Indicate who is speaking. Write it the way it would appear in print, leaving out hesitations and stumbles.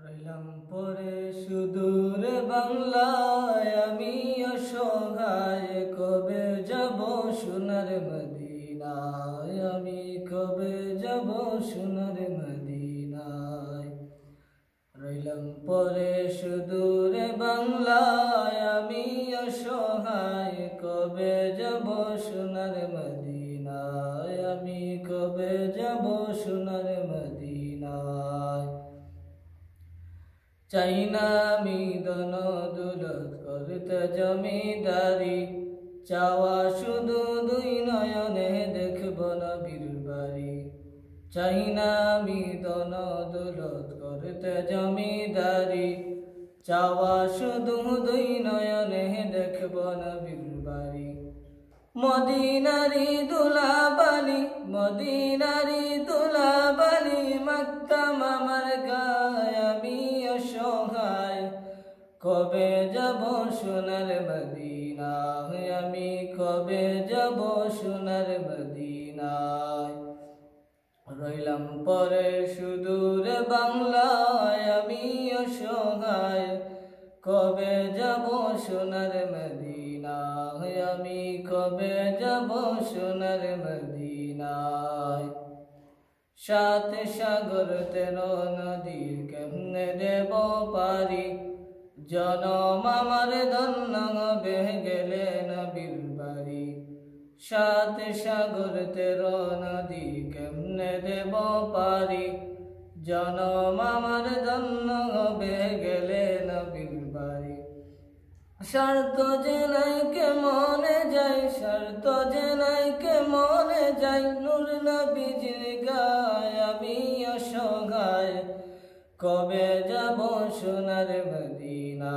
Speaker 1: রইলাম পরে সুদূর বাংলায়, আমি অসহায়, কবে যাব সোনার মদিনায়, আমি কবে যাব সোনার মদিনায়। রইলাম পরে সুদূর বাংলায়, আমি অসহায়, কবে যাব সোনার মদিনায়, আমি কবে যাব সোনার মদিনায়। চাই না আমি ধন দৌলত করতে জমিদারি, চাওয়া শুধু দুই নয়নে দেখব নবীর বাড়ি। চাই না আমি ধন দৌলত করতে জমিদারি, চাওয়া শুধু দুই নয়নে দেখব নবীর বাড়ি। মদিনারি দুলাবালি, মদিনারি দুলাবালি, মাকতাম আমার গায়, আমি অসহায়, কবে যাব সোনার মদিনায়, আমি কবে যাব সোনার মদিনায়। রইলাম পরে সুদূর বাংলায়, আমি অসহায়, কবে যাব সোনার মদিনায়, আমি কবে যাব সোনার মদিনায়। সাত সাগর 13 নদী কেমনে দেব পারি, জনম আমার ধন্য হবে গেলে নবীর বাড়ি। সাত সাগর 13 নদী কেমনে দেব পারি, জনম আমার ধন্য হবে গেলে নবীর বাড়ি। শর্ত যে নাই কে মনে যাই, শর্ত যে নাই কে মনে যাই, নূর নবীজির গায়, আমি অসহায়, কবে যাব সোনার মদিনা।